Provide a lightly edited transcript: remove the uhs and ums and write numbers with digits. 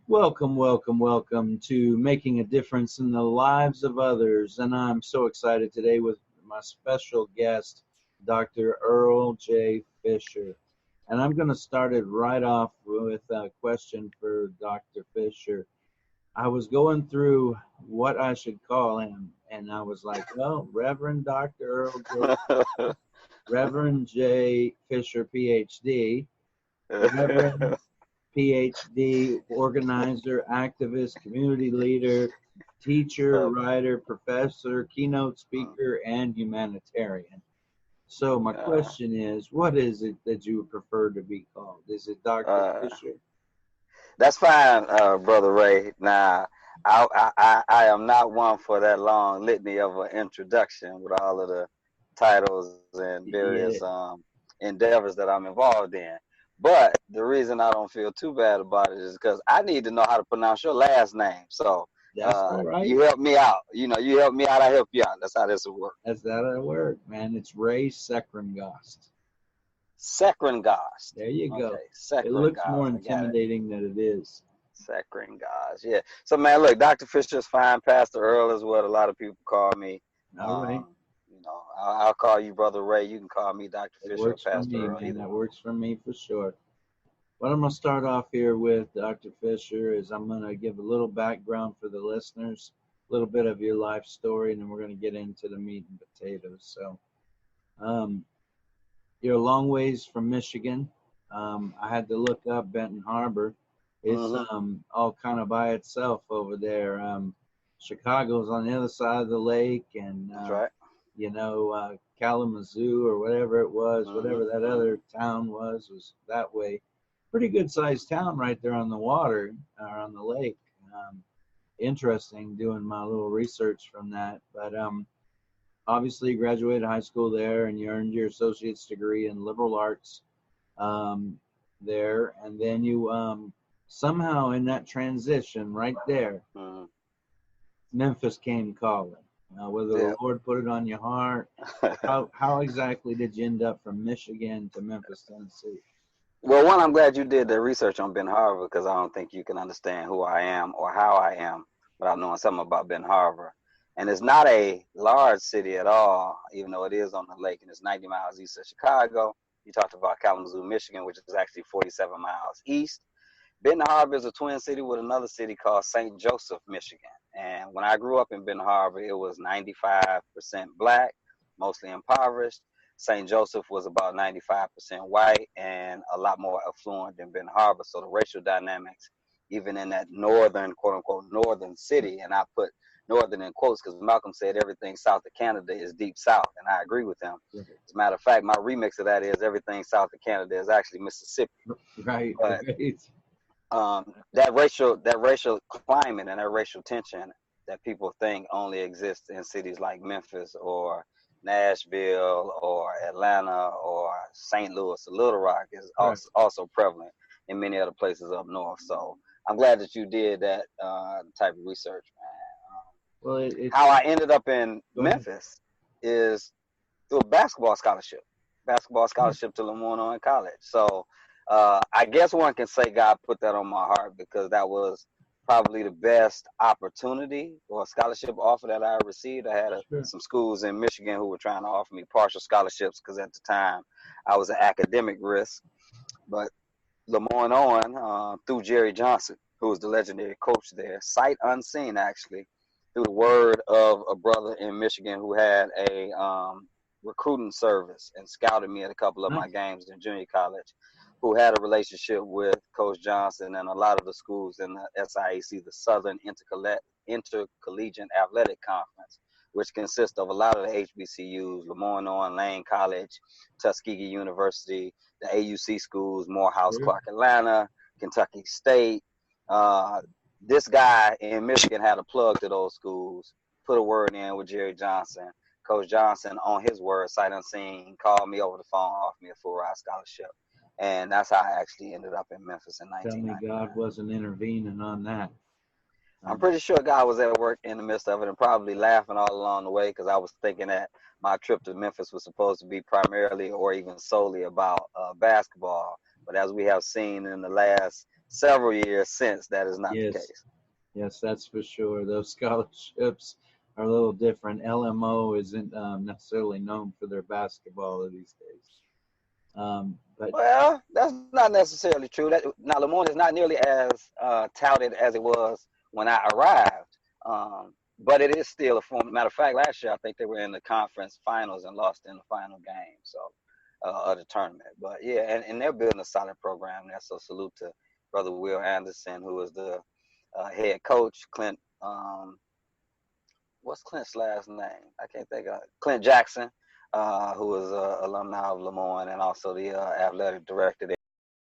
Welcome, welcome, welcome to Making a Difference in the Lives of Others. And I'm so excited today with my special guest, Dr. Earle J. Fisher. And I'm going to start it right off with a question for Dr. Fisher. I was going through what I should call him, and I was like, well, Reverend Dr. Earle J. Reverend J. Fisher, PhD, Reverend PhD, organizer, activist, community leader, teacher, writer, professor, keynote speaker, and humanitarian. So my question is, what is it that you would prefer to be called? Is it Dr. Fisher? That's fine, Brother Ray. Now, I am not one for that long litany of an introduction with all of the titles and various endeavors that I'm involved in. But the reason I don't feel too bad about it is because I need to know how to pronounce your last name. So That's all right. you help me out. You help me out, I help you out. That's how this will work. That's how it work, man. It's Ray Sekrengast. Sekrengast. There you go. Okay, it looks more intimidating than it is. Sekrengast. Yeah. So, man, look, Dr. Fisher's fine. Pastor Earle is what a lot of people call me. All right. I'll call you Brother Ray. You can call me Dr. Fisher. Works for me, man. That works for me for sure. What I'm going to start off here with, Dr. Fisher, is I'm going to give a little background for the listeners, a little bit of your life story, and then we're going to get into the meat and potatoes. So, you're a long ways from Michigan. I had to look up Benton Harbor. It's all kind of by itself over there. Chicago's on the other side of the lake, and that's right. Kalamazoo or whatever it was, whatever that other town was that way. Pretty good sized town right there on the water, or on the lake. Interesting doing my little research from that. But obviously you graduated high school there and you earned your associate's degree in liberal arts there. And then you somehow in that transition right there, Memphis came calling. Whether the Lord put it on your heart, how exactly did you end up from Michigan to Memphis, Tennessee? Well, one, I'm glad you did the research on Ben Harbor, because I don't think you can understand who I am or how I am without knowing something about Ben Harbor. And it's not a large city at all, even though it is on the lake, and it's 90 miles east of Chicago. You talked about Kalamazoo, Michigan, which is actually 47 miles east. Benton Harbor is a twin city with another city called St. Joseph, Michigan. And when I grew up in Benton Harbor, it was 95% black, mostly impoverished. St. Joseph was about 95% white and a lot more affluent than Benton Harbor. So the racial dynamics, even in that northern, quote unquote, northern city, and I put northern in quotes because Malcolm said everything south of Canada is deep south, and I agree with him. As a matter of fact, my remix of that is everything south of Canada is actually Mississippi. Right. But, that racial climate and that racial tension that people think only exists in cities like Memphis or Nashville or Atlanta or St. Louis or Little Rock is also prevalent in many other places up north. So I'm glad that you did that type of research, man. How I ended up in Memphis is through a basketball scholarship to Lamont College. So I guess one can say God put that on my heart because that was probably the best opportunity or a scholarship offer that I received. I had some schools in Michigan who were trying to offer me partial scholarships because at the time I was an academic risk. But Lamont through Jerry Johnson, who was the legendary coach there, sight unseen actually, through the word of a brother in Michigan who had a recruiting service and scouted me at a couple of my games in junior college, who had a relationship with Coach Johnson and a lot of the schools in the SIAC, the Southern Intercollegiate Athletic Conference, which consists of a lot of the HBCUs, Lemoyne, Lane College, Tuskegee University, the AUC schools, Morehouse, Clark Atlanta, Kentucky State. This guy in Michigan had a plug to those schools, put a word in with Jerry Johnson. Coach Johnson, on his word, sight unseen, called me over the phone, offered me a full ride scholarship. And that's how I actually ended up in Memphis in 1999. Tell me God wasn't intervening on that. I'm pretty sure God was at work in the midst of it and probably laughing all along the way because I was thinking that my trip to Memphis was supposed to be primarily or even solely about basketball. But as we have seen in the last several years since that is not the Yes, case. yes, that's for sure. Those scholarships are a little different. LMO isn't necessarily known for their basketball these days. But Well, that's not necessarily true. Now, Lemoyne is not nearly as touted as it was when I arrived, but it is still a form. Matter of fact, last year I think they were in the conference finals and lost in the final game, so of the tournament. But yeah, and they're building a solid program there. So salute to Brother Will Anderson, who is the head coach. Clint, what's Clint's last name? I can't think of it. Clint Jackson, who is alumni of Lemoyne and also the athletic director there.